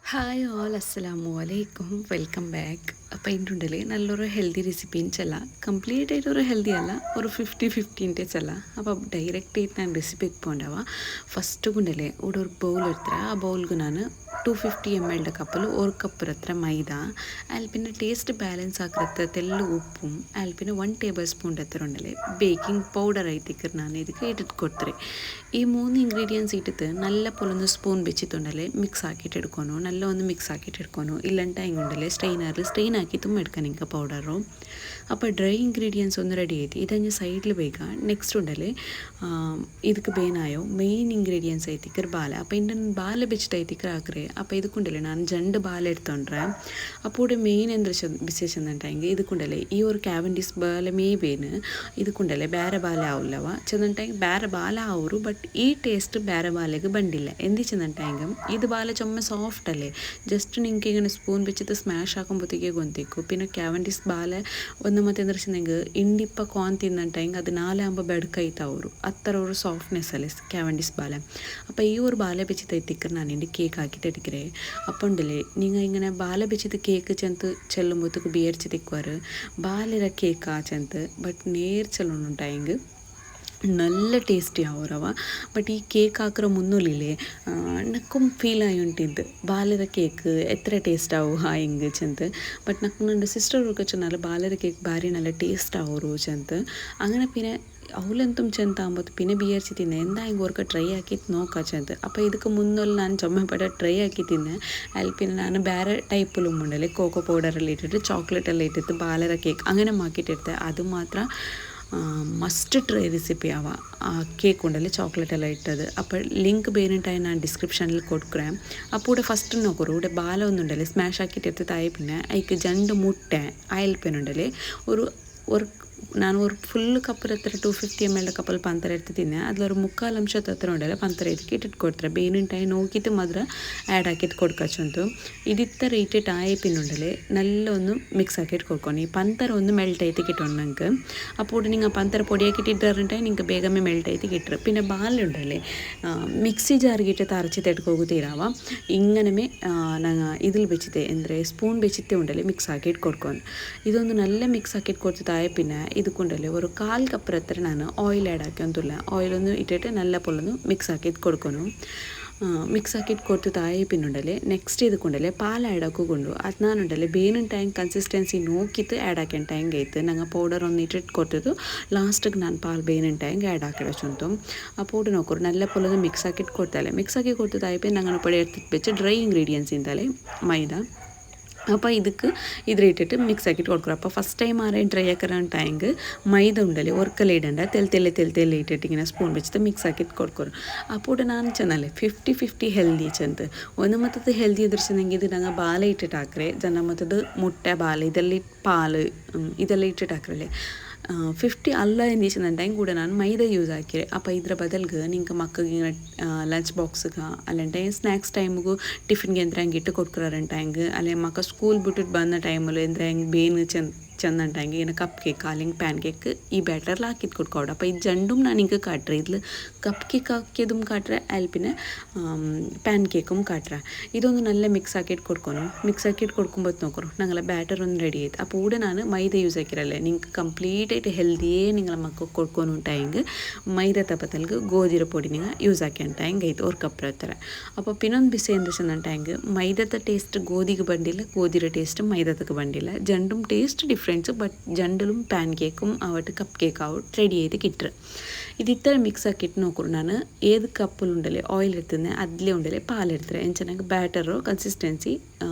Hi all അസ്സലാമു അലൈക്കും welcome back. അപ്പോൾ ഇതിൻ്റെ നല്ലൊരു ഹെൽത്തി റെസിപ്പീൻ ചെല്ല കംപ്ലീറ്റ് ആയിട്ടൊരു ഹെൽത്തി അല്ല, ഒരു 50-50 ചെല്ല. അപ്പോൾ ഡയറക്റ്റ് ആയിട്ട് ನಾನು ರೆಸಿಪಿಗೆ പോകണ്ടാവുക. ಫಸ್ಟ್ ಗುಂಡಲೆ ഇവിടെ ഒരു ബൗൾ എടുത്തിട്ട് ആ ബൗൾക്ക് ನಾನು 250 ml കപ്പിൽ ഒരു കപ്പ് എത്ര മൈദ, അതിൽ പിന്നെ ടേസ്റ്റ് ബാലൻസ് ആക്കിയിട്ട് തെല്ല് ഉപ്പും, അതിൽ പിന്നെ 1 ടേബിൾ സ്പൂൺ എത്ര ഉണ്ടല്ലേ ബേക്കിംഗ് പൗഡർ ആയിട്ട് ನಾನು ಇದಕ್ಕೆ ಇಟ್ಟಿಟ್ಟು ಕೊಡ್ತಾರೆ. ಈ 3 ಇಂಗ್ರೀಡಿಯೆಂಟ್ಸ್ ಇಟ್ಟಿತ್ತು നല്ല പോലെ ഒന്ന് സ്പൂൺ വെച്ചിട്ടുണ്ടല്ലേ മിക്സ് ആക്കിയിട്ട് എടുക്കാനോ, നല്ല ഒന്ന് മിക്സ് ആക്കിയിട്ട് എടുക്കാനോ, ഇല്ലാണ്ട് ഉണ്ടല്ലേ സ്ട്രെയിൻ ആക്കിയിട്ടും എടുക്കണം എനിക്ക് പൗഡറും. അപ്പോൾ ഡ്രൈ ഇൻഗ്രീഡിയൻസ് ഒന്ന് റെഡി ആയിട്ട് ഇതഞ്ഞ് സൈഡിൽ വയ്ക്കുക. നെക്സ്റ്റ് ഉണ്ടല്ലേ ಇದಕ್ಕೆ ಬೇನಾಯೋ ಮೇನ್ ಇಂಗ್ರೀಡಿಯೆಂಟ್ಸ್ ಐತಿಕ್ಕರ್ ಬಾಲ. അപ്പോൾ ഇതിൻ്റെ ബാല വെച്ചിട്ട് ಐತಿಕ್ಕರ್ ಹಾಕ್ರೆ. അപ്പോൾ ಇದಕ್ಕುಂಡಲೆ ನಾನು ಜಂಡು ಬಾಲ എടുത്തോണ്ടേ. അപ്പോൾ മെയിൻ എന്ത് വിശേഷം എന്നിട്ടെങ്കിൽ ಇದಕ್ಕುಂಡಲೆ ಈ ഒരു ಕ್ಯಾವೆಂಡಿಸ್ ಬಾಲ ಮೇ ಬೇನು ಇದಕ್ಕುಂಡಲೆ ಬೇರೆ ಬಾಲ ಆವಿಲ್ಲವ ചെന്നിട്ടെങ്കിൽ ಬೇರೆ ಬಾಲ ಅವರು. ಬಟ್ ಈ ಟೇಸ್ಟ್ ಬೇರೆ ಬಾಲೆಗೆ ಬಂದಿಲ್ಲ എന്ത് ചെന്നിട്ടെങ്കിൽ ഇത് ಬಾಲ ചുമ്മാ സോഫ്റ്റ് അല്ലേ, ജസ്റ്റ് നിങ്ങൾക്ക് ഇങ്ങനെ സ്പൂൺ വെച്ചിട്ട് സ്മാഷ് ആക്കുമ്പോഴത്തേക്കേ ഗൊന്തിക്കും. പിന്നെ ಕ್ಯಾವೆಂಡಿಸ್ ಬಾಲ ಒಂದು ಮತ್ತೆ ಅಂದ್ರೆ ಚೆಂದಂಗೆ ಇಂಡಿಪ್ಪ ಕಾನ್ ತಿನ್ನಂಟೆಂಗೆ ಅದು 4 ಆಂಬ ಬೆಡ್ಕೈತವರು ಅತ್ತರ ഒരു സോഫ്റ്റ്നെസ് അല്ലേ ക്യാവൻഡിസ് ബാല. അപ്പോൾ ഈ ഒരു ബാല വെച്ചിട്ട് എത്തിക്കർ ഞാൻ എൻ്റെ കേക്ക് ആക്കിയിട്ട് എടുക്കറേ. അപ്പോൾ ഉണ്ടല്ലേ നിങ്ങൾ ഇങ്ങനെ ബാല വെച്ചിട്ട് കേക്ക് ചെന്ത് ചെല്ലുമ്പോഴത്തേക്ക് ബിയർച്ച് തിക്കുവാറ് ബാലര കേക്കാ ചെന്ത്. ಬಟ್ ನೇರ್ ಚೆಲ್ಲುಂಟಾയെങ്കിൽ നല്ല ಟೇಸ್ಟಿ ಅವರವ. ಬಟ್ ಈ ಕೇಕ್ ಹಾಕಿರೋ ಮುನ್ನೂಲಿಲೆ ನಕ್ಕು ಫೀಲ್ ಆಗಿ ಉಂಟಿದ್ದು ಬಾಲರ ಕೇಕ್ ಎത്ര ಟೇಸ್ಟ್ ಆವು ಹಿಂಗೆ ಚೆಂತ. ಬಟ್ ನಕ್ಕು ನನ್ನ ಸಿಸ್ಟರ್ ಹುಡುಗ ಚೆನ್ನಲ್ಲ ಬಾಲರ ಕೇಕ್ ಭಾರಿ നല്ല ടേസ്റ്റ് ആവൂರು ചെಂತ. അങ്ങനെ പിന്നെ ಅವಲಂತೂ ಚೆಂತ ಅಂಬತ್ತು പിന്നെ ಬಿಯರ್ಚಿ ತಿನ್ನೆ ಎಂದ ಹಿಂಗೆ ವರ್ಕ ಟ್ರೈ ಹಾಕಿತ್ತು ನೋಕ ಚೆಂತ. അപ്പോൾ ಇದಕ್ಕೆ മുന്നൊಲ್ಲಿ ನಾನು ಚೊಮ್ಮೆಪಟ್ಟ ಟ್ರೈ ಹಾಕಿ ತಿನ್ನೆ. ಅಲ್ಲಿ പിന്നെ ನಾನು ಬೇರೆ ಟೈಪಲ್ಲಿ ಉಂಡಲೆ ಕೋಕೋ ಪೌಡರಲ್ಲಿ ಇಟ್ಟಿಟ್ಟು ಚಾಕ್ಲೇಟೆಲ್ಲ ಇಟ್ಟಿತ್ತು ಬಾಲರ ಕೇಕ್ അങ്ങനെ മാക്കിയിട്ടിരുത്തെ. അത് ಮಾತ್ರ മസ്റ്റ് ട്രൈ റെസിപ്പി ആവാ. ആ കേക്ക് ഉണ്ടല്ലേ ചോക്ലേറ്റ് എല്ലാം ഇട്ടത്. അപ്പോൾ ലിങ്ക് ಬೇರೆಂಟಾയി ನಾನು ಡಿಸ್ಕ್ರಿಪ್ಷನಲ್ಲಿ ಕೊಡ್ಕ್ರೆ. അപ്പോൾ ഇവിടെ ഫസ്റ്റ് നോക്കൂ ഇവിടെ ബാല ഒന്നുണ്ടല്ലേ സ്മാഷ് ആക്കിയിട്ട് എടുത്തായി പിന്നെ അതിക്ക് 2 മുട്ട അയൽ പെണ്ണുണ്ടല്ലേ ഒരു ನಾನು ஒரு ಫುಲ್ ಕಪ್ಪರ ಹತ್ರ 250 ml ಕಪ್ಪಲ್ಲಿ ಪಂತರ ಎಡ್ತು ತಿನ್ನೆ. ಅದ್ಲೊರು 3/4 ಅಂಶದ ಹತ್ರ ಉಂಡಲ್ಲ ಪಂತರ ಇದಕ್ಕೆ ಇಟ್ಟಿಟ್ಟು ಕೊಡ್ತಾರೆ. ಬೇನಿಂಟಾಯಿ ನೋಕಿತ್ತು ಮಾತ್ರ ಆ್ಯಡ್ ಹಾಕಿಟ್ಟು ಕೊಡ್ಕಚ್ಚಂತು. ಇದಿತ್ತರ ಇಟ್ಟಿಟ್ಟು ಆಯಿ ಪಿನ್ನುಂಡಲೆ നല്ല ഒന്ന് മിക്സ് ആക്കിയിട്ട് കൊടുക്കണം. ഈ പന്തര ഒന്ന് മെൽറ്റ് ആയിട്ട് കിട്ടണം നിങ്ങൾക്ക്. അപ്പോൾ നിങ്ങൾ പന്തര പൊടിയാക്കിയിട്ട് ഇട്ടിട്ടുണ്ടെങ്കിൽ നിങ്ങൾക്ക് ಬೇಗമേ മെൽറ്റ് ആയിട്ട് കിട്ടും. പിന്നെ ബാലുണ്ടല്ലേ മിക്സി ജാറിಗಿಟ್ಟು തറച്ചിട്ട് എടുക്കുകയാവാം. ഇങ്ങനെ ഇതിൽ വെച്ചിട്ട് ಅಂದರೆ ಸ್ಪೂನ್ വെച്ചിട്ട് ഉണ്ടല്ലേ മിക്സ് ആക്കിയിട്ട് കൊടുക്കണം. ഇതൊന്ന് നല്ല മിക്സ് ആക്കിയിട്ട് കൊടുത്തിട്ടായ പിന്നെ ಇದಕ್ಕುಂಡಲೆ ഒരു 1/4 കപ്പ് ಹತ್ರ ನಾನು ಆಯಿಲ್ ಆ್ಯಡ್ ಹಾಕ್ಯಂತಿಲ್ಲ. ಆಯಿಲೊಂದು ಇಟ್ಟಿಟ್ಟು നല്ല പോലെ മിക്സ് ആക്കിയിട്ട് കൊടുക്കണം. മിക്സ് ആക്കിയിട്ട് കൊടുത്തിട്ടായി പിന്നുണ്ടല്ലേ നെക്സ്റ്റ് ಇದಕ್ಕುಂಡಲೆ പാൽ ಆ್ಯಡ್ ಹಾಕೊಂಡು ಅದು ನಾನುಂಡಲೆ ಬೇನಿನ ಟೈಮ್ ಕನ್ಸಿಸ್ಟೆನ್ಸಿ ನೋಕಿತ್ತು ಆ್ಯಡ್ ಹಾಕ್ಯಂಡು ಟೈಮ್ಗೆ ಐತೆ ನಂಗೆ ಪೌಡರ್ ಒಂದು ಇಟ್ಟಿಟ್ಟು ಕೊಟ್ಟಿದ್ದು ಲಾಸ್ಟಿಗೆ ನಾನು ಪಾಲ್ ಬೇನಿನ ಟೈಮ್ಗೆ ಆ್ಯಡ್ ಹಾಕಿಡೋಚುಂತು. ಆ ಪೌಡರ್ ನೋಕೋರು നല്ല പോലെ മിക്സ് ആക്കിയിട്ട് കൊടുത്താലേ മിക്സ് ആക്കി കൊടുത്തിട്ടായി ഞങ്ങൾ പടി എടുത്തിട്ട് വെച്ച് ഡ്രൈ ഇൻഗ്രീഡിയൻസ് ಇಂದಲೇ മൈദ. അപ്പോൾ ഇതിലിട്ടിട്ട് മിക്സ് ആക്കിയിട്ട് കൊടുക്കുക. അപ്പോൾ ഫസ്റ്റ് ടൈം ആരെയും ട്രൈ ആക്കാൻ ടൈങ്ക് മൈദ ഉണ്ടല്ലേ ഒർക്കല ഇടണ്ട തെൽത്തെല്ലെ ഇട്ടിട്ട് ഇങ്ങനെ സ്പൂൺ വെച്ചിട്ട് മിക്സ് ആക്കിയിട്ട് കൊടുക്കും. അപ്പോൾ ನಾನು ಚೆನ್ನಲ್ಲ 50-50 ಹೆಲ್ದಿ ಚೆಂದ. ಒಂದು ಮತ್ತದು ಹೆಲ್ದಿ ಎದುರಿಸಿದಂಗೆ ಇದು ನಂಗೆ ಬಾಲ ಇಟ್ಟಿಟ್ಟು ಹಾಕ್ರೆ ಜನ ಮತ್ತದು ಮುಟ್ಟೆ ಬಾಲ ಇದೆಲ್ಲ ಪಾಲು ಇದೆಲ್ಲ ಇಟ್ಟಿಟ್ಟು ಹಾಕ್ರಲ್ಲೇ 50 ಅಲ್ಲ ಎಂದಿಸಿದಂಟಂಗೆ ಕೂಡ ನಾನು ಮೈದಾ ಯೂಸ್ ಹಾಕಿರೆ. അപ്പോൾ ಇದರ ಬದಲ್ಗೆ ನಿಂಗೆ ಮಕ್ಕಳಿಗೆ ಲಂಚ್ ಬಾಕ್ಸ್ಗೆ ಅಲ್ಲಂಟೆ ಸ್ನ್ಯಾಕ್ಸ್ ಟೈಮಿಗೂ ಟಿಫಿನ್ಗೆ ಎಂದ್ರೆ ಹಂಗೆ ಇಟ್ಟು ಕೊಡ್ಕೊರಂಟಂಗೆ ಅಲ್ಲೇ ಮಕ್ಕ ಸ್ಕೂಲ್ ಬಿಟ್ಟಿಟ್ಟು ಬಂದ ಟೈಮಲ್ಲಿ ಎಂದ್ರೆ ಹಂಗೆ ಬೇನು ചെന്നുണ്ടെങ്കിൽ ഇങ്ങനെ കപ്പ് കേക്ക് അല്ലെങ്കിൽ പാൻ കേക്ക് ഈ ബാറ്ററിൽ ആക്കിയിട്ട് കൊടുക്കാം. അപ്പോൾ ഈ രണ്ടും ഞാൻ നിങ്ങൾക്ക് കാട്ടുക. ഇതിൽ കപ്പ് കേക്ക് ആക്കിയതും കാട്ടുക, അതിൽ പിന്നെ പാൻ കേക്കും കാട്ടുക. ഇതൊന്ന് നല്ല മിക്സ് ആക്കിയിട്ട് കൊടുക്കണം. മിക്സ് ആക്കിയിട്ട് കൊടുക്കുമ്പോൾ നോക്കണം ഞങ്ങളെ ബാറ്റർ ഒന്ന് റെഡി ആയിട്ട്. അപ്പോൾ ഇവിടെ ഞാൻ മൈദ യൂസ് ആക്കിരല്ലേ നിങ്ങൾക്ക് കംപ്ലീറ്റ് ആയിട്ട് ഹെൽത്തിയേ നിങ്ങളെ മക്കൾക്ക് കൊടുക്കാനുണ്ടായെങ്കിൽ മൈദ തപ്പത്തൽക്ക് ಗೋಧಿರ പൊടി നിങ്ങൾ യൂസ് ആക്കിയിട്ടുണ്ടെങ്കിൽ ഇത് ഒരു കപ്പ് ಹತ್ರ. അപ്പോൾ പിന്നൊന്ന് ಬಿಸಿ ಎಂದು ಚೆಂದಂಟಾയെങ്കിൽ ಮೈದದ ಟೇಸ್ಟ್ ಗೋಧಿಗೆ ಬಂದಿಲ್ಲ, ಗೋಧಿರ ಟೇಸ್ಟ್ ಮೈದದಕ್ಕೆ ಬಂದಿಲ್ಲ. രണ്ടും ടേസ്റ്റ് ഡിഫറൻസ്. ബട്ട് ജണ്ടലും പാൻ കേക്കും ആവട്ടെ കപ്പ് കേക്ക് ആവട്ടെ റെഡി ചെയ്ത് കിട്ടുക. ഇത് ഇത്ര മിക്സ് ആക്കിയിട്ട് നോക്കൂ ഞാൻ ഏത് കപ്പിലുണ്ടല്ലേ ഓയിൽ എടുത്തുന്നത് അതിലേ ഉണ്ടല്ലേ പാലെടുത്തത് എന്നുവെച്ചാൽ ബാറ്ററോ കൺസിസ്റ്റൻസി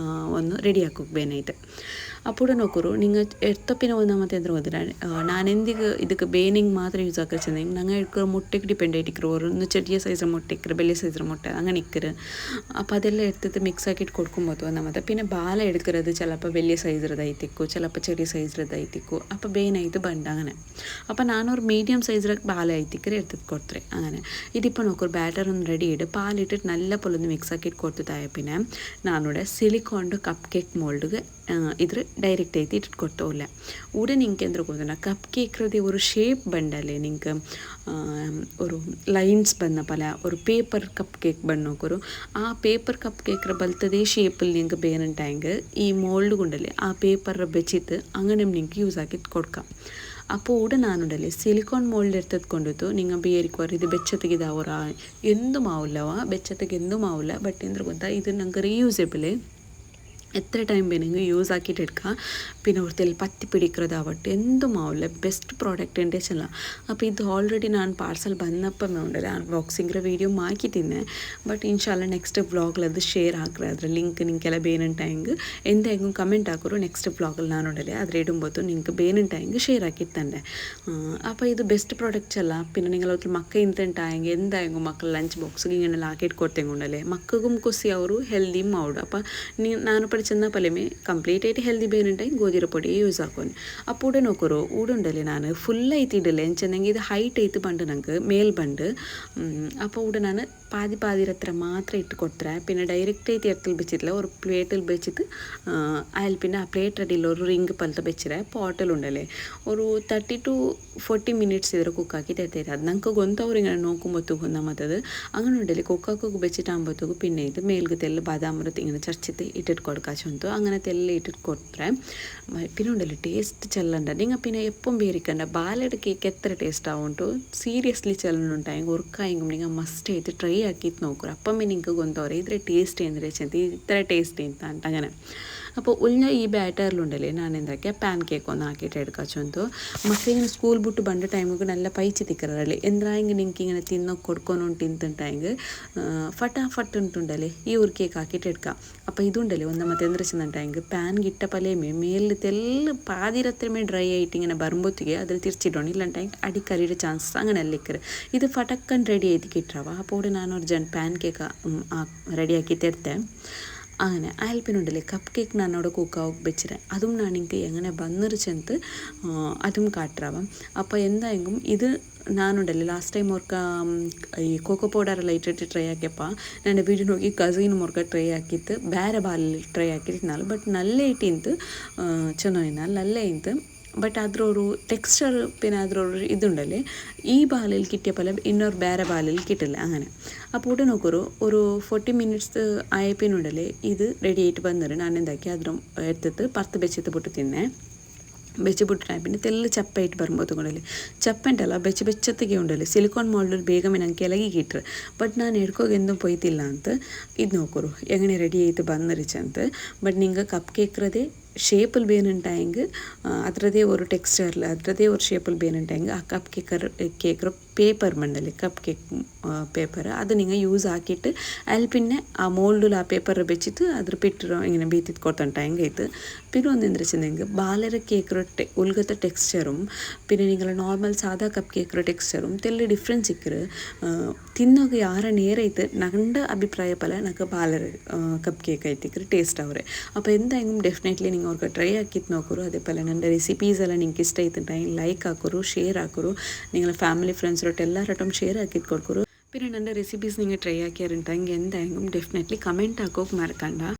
ഒന്ന് റെഡിയാക്കും ಬೇನಾയിട്ട്. അപ്പോൾ നോക്കൂ നിങ്ങൾ എത്തപ്പിനെ ഒന്നാമത്തെ എന്താ ಹೋದ್ರೆ ನಾನು ಎಂದಿಗೆ ಇದಕ್ಕೆ ಬೇನಿಂಗ್ ಮಾತ್ರ ಯೂಸ್ ಹಾಕಿರ್ಚಂದಂಗೆ ನಂಗೆ ಇಟ್ಕೊಳ್ಳೋ ಮೊಟ್ಟೆಗೆ ಡಿಪೆಂಡ್ ಆಯ್ತಿಕ್ರು ಒಂದು ചെറിയ സൈസ് മുട്ട ഇക്കറ് വലിയ സൈസ് മുട്ട അങ്ങനെ ഇക്കറ്. അപ്പോൾ അതെല്ലാം എടുത്തിട്ട് മിക്സ് ആക്കിയിട്ട് കൊടുക്കുമ്പോൾ ഒന്നാമത്തെ പിന്നെ ബാല എടുക്കുന്നത് ചിലപ്പോൾ വലിയ സൈസിറതായിത്തിക്കോ ചിലപ്പോൾ ചെറിയ സൈസിറതായിത്തിക്കോ. അപ്പോൾ ಬೇನಾയിട്ട് ಬಂಡ അങ്ങനെ. അപ്പോൾ ನಾನೊರು മീഡിയം സൈസിറಕ್ಕೆ ಬಾಲ ಐತಿಕ್ಕರೆ എടുത്തിട്ട് കൊടുത്തേ അങ്ങനെ. ഇതിപ്പോൾ നോക്കൂ ബാറ്റർ ഒന്ന് റെഡി ചെയ്ത് പാലിട്ടിട്ട് നല്ല പോലെ ഒന്ന് മിക്സ് ആക്കിയിട്ട് കൊടുത്തിട്ടായ പിന്നെ നാനിവിടെ സിലിക്കോണിൻ്റെ കപ്പ് കേക്ക് മോൾഡ് ഇದ್ರ ಡೈರೆಕ್ಟ್ ಐತಿ ಇಟ್ಕೊಡ್ತವಲ್ಲ ಊಡ ನಿಂಗೆ ಅಂದ್ರೆ ಗೊತ್ತನ ಕಪ್ ಕೇಕ್ರದೇ ഒരു ഷേപ്പ് ಬಂಡಲೆ ನಿಂಗೆ ഒരു ലൈൻസ് ബന്ന പല ഒരു പേപ്പർ കപ്പ് കേക്ക് ബണ്ണോക്കൊരു ആ പേപ്പർ കപ്പ് കേക്ക് ബലത്തതേ ഷേപ്പിൽ നിങ്ങൾക്ക് ಬೇನುಂಟಾയെങ്കിൽ ഈ മോൾഡ് കൊണ്ടല്ലേ ആ പേപ്പർ വെച്ചിട്ട് അങ്ങനെ നിങ്ങൾക്ക് യൂസ് ആക്കി കൊടുക്കാം അപ്പോൾ ഇവിടെ നാനുണ്ടല്ലേ സിലിക്കോൺ മോൾഡ് എടുത്തത് നിങ്ങൾ ಬೇರಿಕೋರು ಇದು ಬೆಚ್ಚತ್ತಿಗೆ ಅವರ ಎಂದೂ ಮಾವಿಲ್ಲವ ಬೆಚ್ಚತ್ತಿಗೆ ಎಂದೂ ಮಾವಿಲ್ಲ ಬಟ್ ಎಂದ್ರೆ ಗೊತ್ತಾ ಇದು ನಂಗೆ ರೀಯೂಸೇಬಲ್ എത്ര ടൈം വേണമെങ്കിൽ യൂസ് ആക്കിയിട്ട് എടുക്കാം പിന്നെ അവിടുത്തെ പത്തി പിടിക്കുന്നതാവട്ടെ എന്തും ആവില്ല ബെസ്റ്റ് പ്രോഡക്റ്റ് എൻ്റെ ചെല്ലാം അപ്പോൾ ഇത് ഓൾറെഡി ഞാൻ പാർസൽ വന്നപ്പം ഉണ്ടല്ലോ അൺബോക്സിങ്ങിൻ്റെ വീഡിയോ മാക്കിട്ടിന്നെ ബട്ട് ഇൻഷാല്ല നെക്സ്റ്റ് വ്ളോഗിൽ അത് ഷെയർ ആക്കുക ಅದರ ಲಿಂಕ್ ನಿಂಗೆಲ್ಲ ಬೇನುಂಟಾയെങ്കിൽ ಎಂದಾಗೂ ಕಮೆಂಟ್ ಹಾಕೋರು ನೆಕ್ಸ್ಟ್ ವ್ಲಾಗಲ್ಲಿ ನಾನು ಉಂಡಲೆ ಅದ್ರ ಇಡುമ്പോൾ ನಿಂಗೆ ಬೇನುಂಟಾയെങ്കിൽ ഷെയർ ആക്കിത്തന്നെ അപ്പോൾ ഇത് ബെസ്റ്റ് പ്രോഡക്റ്റ്സ് അല്ല പിന്നെ നിങ്ങൾ അതിൽ മക്ക ಇಂತಂಟಾയെങ്കിൽ എന്തായെങ്കിൽ മക്കൾ ലഞ്ച് ബോക്സിಗೆ ഇങ്ങനെ ആക്കിയിട്ട് കൊടുത്തെങ്കൊണ്ടല്ലേ മക്കൾക്കും കുസി ಅವರು ಹೆಲ್ದಿയും ಮಾಡು അപ്പോൾ ನಾನು ചെന്ന പലമേ കംപ്ലീറ്റ് ആയിട്ട് ഹെൽത്തി ಬೇನುಂಟಾയി ಗೋಧಿರ പൊടി യൂസ് ആക്കുവാൻ അപ്പോൾ ഇവിടെ നോക്കറോ ഇവിടെ ഉണ്ടല്ലേ ഞാൻ ഫുള്ളായിട്ട് ഇടില്ല എന്നുവെച്ചെങ്കിൽ ഇത് ഹൈറ്റ് ആയിട്ട് പണ്ട് ഞങ്ങൾക്ക് മേൽ പണ്ട് അപ്പോൾ ഇവിടെ ഞാൻ പാതി ಹತ್ರ ಮಾತ್ರ ಇಟ್ಟು ಕೊಡ್ತಾರೆ പിന്നെ ಡೈರೆಕ್ಟ್ ಐತಿ ಎತ್ತಲ್ ಬೆಚ್ಚಿಲ್ಲ ഒരു ಪ್ಲೇಟಲ್ಲಿ ಬೆಚ್ಚಿತ್ತು അതിൽ പിന്നെ ആ പ്ലേറ്റ് അടിയിൽ ഒരു റിംഗ് പോലത്തെ വെച്ചിട്ട് പോട്ടിൽ ഉണ്ടല്ലേ ഒരു 30 to 40 minutes ഇതൊരു കുക്കാക്കി തരുത്തരും അത് ഞങ്ങൾക്ക് ഗൊന്തവർ ഇങ്ങനെ നോക്കുമ്പോഴത്തേക്കും നമ്മത്തത് അങ്ങനെ ഉണ്ടല്ലേ കുക്കാക്കൊക്കെ വെച്ചിട്ടാകുമ്പോഴത്തേക്കും പിന്നെ ഇത് മേൽഗത്തെല്ല ಬಾದಾಮರത്ത് ഇങ്ങനെ ചർച്ചിട്ട് ഇട്ടിട്ട് കൊടുക്കാൻ ചൊന്തു അങ്ങനത്തെ എല്ലാം ഇട്ടിട്ട് കൊടുത്തേ പിന്നെ ഉണ്ടല്ലോ ടേസ്റ്റ് ചെല്ലണ്ട നിങ്ങൾ പിന്നെ എപ്പം ಬೇರಿಕಂಡ ಬಾಲೆಡ್ ಕೇಕ್ എത്ര ടേസ്റ്റ് ആവുണ്ടോ സീരിയസ്ലി ചെല്ലുന്നുണ്ടായെങ്കിൽ ഉറക്കായെങ്കിൽ നിങ്ങൾ മസ്റ്റ് ആയിട്ട് ട്രൈ ആക്കിയിട്ട് നോക്കുക അപ്പം നിങ്ങൾക്ക് ഗൊന്തവരെ ഇത്ര ടേസ്റ്റ് ചെയ്യുന്നതിരെ ചെന്ത് ഇത്ര ടേസ്റ്റ് ചെയ്യുന്ന അങ്ങനെ അപ്പോൾ ഉള്ള ഈ ಬ್ಯಾಟರ್ലുണ്ടല്ലേ ನಾನು ಎಂದಕ್ಕೆ ಪ್ಯಾನ್ ಕೇಕ್ ಒಂದು ಹಾಕಿಟ್ಟು എടുക്കാച്ചೊಂದು ಮಕ್ಕಳಿಗೆ ಸ್ಕೂಲ್ ಬಿಟ್ಟು ಬಂದ ಟೈಮಿಗೆ നല്ല പൈച്ച് തിക്കറല്ലേ എന്തായെങ്കിൽ നിങ്ങൾക്ക് ഇങ്ങനെ തിന്നോ കൊടുക്കണം തിന്നിട്ടുണ്ടായെങ്കിൽ ഫട്ടാഫട്ട് ഉണ്ടുണ്ടല്ലേ ഈ ഒരു കേക്ക് ആക്കിയിട്ട് എടുക്കാം അപ്പോൾ ഇതുണ്ടല്ലേ ഒന്നാമത്തെ എന്ത് വെച്ചിട്ടുണ്ടായെങ്കിൽ പാൻ കിട്ട പലേമേ മേലത്തെല്ലാം പാതിരത്രമേ ഡ്രൈ ആയിട്ട് ഇങ്ങനെ വരുമ്പോഴത്തേക്ക് അതിൽ തിരിച്ചിടണം ഇല്ലാണ്ടെങ്കിൽ അടിക്കറിയുടെ ചാൻസസ് അങ്ങനെ അല്ലേക്കറ് ഇത് ഫടക്കൻ റെഡി ആയിട്ട് കിട്ടാവ അപ്പോൾ ഞാനൊരു പാൻ കേക്ക് റെഡിയാക്കി തരുത്തേ അങ്ങനെ അയൽപ്പിനുണ്ടല്ലേ കപ്പ് കേക്ക് ഞാനവിടെ കുക്കാവും വെച്ചിട്ട് അതും ഞാനെനിക്ക് എങ്ങനെ വന്നിരിച്ചെന്ന് അതും കാട്ടാവാം അപ്പോൾ എന്തായെങ്കിലും ഇത് ನಾನುಂಡಲ್ಲಿ ಲಾಸ್ಟ್ ಟೈಮ್ ಅವ್ರಕ ಈ ಕೋಕೋ ಪೌಡರೆಲ್ಲ ಇಟ್ಟಿಟ್ಟು ಟ್ರೈ ಹಾಕ್ಯಪ್ಪ ನನ್ನ ವೀಡಿಯೋ ನೋಗಿ ಕಸಿನ್ ಮೊರ್ಕ ಟ್ರೈ ಹಾಕಿತ್ತು ಬೇರೆ ಬಾಲಲ್ಲಿ ಟ್ರೈ ಹಾಕಿರ್ತಿನಲ್ಲ ಬಟ್ ನಲ್ಲೇ ಇಟ್ಟಿಂತು ಚೆನ್ನಾಗಿನ ನಲ್ಲೇ ಇಂತು ಬಟ್ ಅದ್ರವರು ടെക്സ്ചർ പിന്നെ അദ്രൊരു ഇതുണ്ടല്ലേ ഈ ബാലിൽ കിട്ടിയ പോലെ ഇന്നൊരു വേറെ ബാലിൽ കിട്ടില്ല അങ്ങനെ അപ്പോൾ ഇവിടെ നോക്കൊരു ഒരു 40 minutes ആയപ്പിനുണ്ടല്ലേ ഇത് റെഡി ആയിട്ട് വന്നിട്ട് ഞാൻ എന്താക്കി അദ്രം എടുത്തിട്ട് 10 ಬೆಚ್ಚಿತ್ತು ಬಿಟ್ಟು ತಿನ್ನೆ ಬೆಚ್ಚಿಬಿಟ್ಟು പിന്നെ തെല്ല് ചപ്പായിട്ട് വരുമ്പോഴത്തേക്കൊണ്ടല്ലേ ചപ്പൻ്റെല്ല ಬೆಚ್ಚತ್ತಿಗೆ ഉണ്ടല്ലേ സിലിക്കോൺ മോൾഡിൽ ಬೇಗമേ ನಂಗೆ ಕೆಳಗೆ കിട്ടರು ಬಟ್ ನಾನು ಹಿಡ್ಕೋಗಿ ಎಂದೂ ಪೊಯ್ತಿಲ್ಲ ಅಂತ ಇದು ನೋಕೋರು എങ്ങനെ റെഡി ആയിട്ട് ಬಂದಿರಿಚಂತ ಬಟ್ ನಿಂಗೆ ಕಪ್ ಕೇಕ್ರದೇ ഷേപ്പിൽ ಬೇನುಂಟಾയെങ്കിൽ ಅದರದೇ ഒരു ടെക്സ്ചറിൽ ಅದರದೇ ഒരു ഷേപ്പിൽ ಬೇನುಂಟಾയെങ്കിൽ ആ കപ്പ് കേക്ക് പേപ്പർ മണ്ടല്ലേ കപ്പ് കേക്ക് പേപ്പർ അത് നിങ്ങൾ യൂസ് ആക്കിയിട്ട് അതിൽ പിന്നെ ആ മോൾഡിൽ ആ പേപ്പർ വെച്ചിട്ട് അದ್ರ പിಟ್ಟು ഇങ്ങനെ ബീത്തിട്ട് കൊടുത്തിട്ടുണ്ടായെങ്കിൽ ഇത് പിന്നെ ഒന്നെന്ന് വെച്ചിട്ടുണ്ടെങ്കിൽ ബാലര കേക്ക് ഉൽഗത്തെ ടെക്സ്ചറും പിന്നെ നിങ്ങൾ നോർമൽ സാധാ കപ്പ് കേക്ക് ടെക്സ്ചറും തെല്ല് ഡിഫറൻസ് ഇക്കറ് ತಿನ್ನೋಕೆ ಯಾರ ನೇರೈತೆ ನಂಡ ಅಭಿಪ್ರಾಯ ಪಲ ನನಗೆ ಬಾಲರ್ ಕಪ್ ಕೇಕ್ ಐತಿಕ್ರೆ ಟೇಸ್ಟ್ ಅವ್ರೆ അപ്പോൾ എന്തായാലും ഡെഫിനറ്റ്ലി നിങ്ങൾ അവർക്ക് ട്രൈ ആക്കിയിട്ട് നോക്കൂ അതേപോലെ എൻ്റെ റെസിപ്പീസ് എല്ലാം നിങ്ങൾക്ക് ഇഷ്ട ആയിട്ടുണ്ടെങ്കിൽ ലൈക്ക് ആക്കൂ ഷെയർ ആക്കൂ നിങ്ങളെ ഫാമിലി ഫ്രണ്ട്സിലോട്ട് എല്ലാവരോട്ടും ഷെയർ ആക്കിയിട്ട് കൊടുക്കൂ പിന്നെ എൻ്റെ റെസിപ്പീസ് നിങ്ങൾ ട്രൈ ആക്കിയാറുണ്ടെങ്കിൽ എന്തായാലും ഡെഫിനറ്റ്ലി കമൻറ്റ് ആക്കോക്ക് മറക്കണ്ട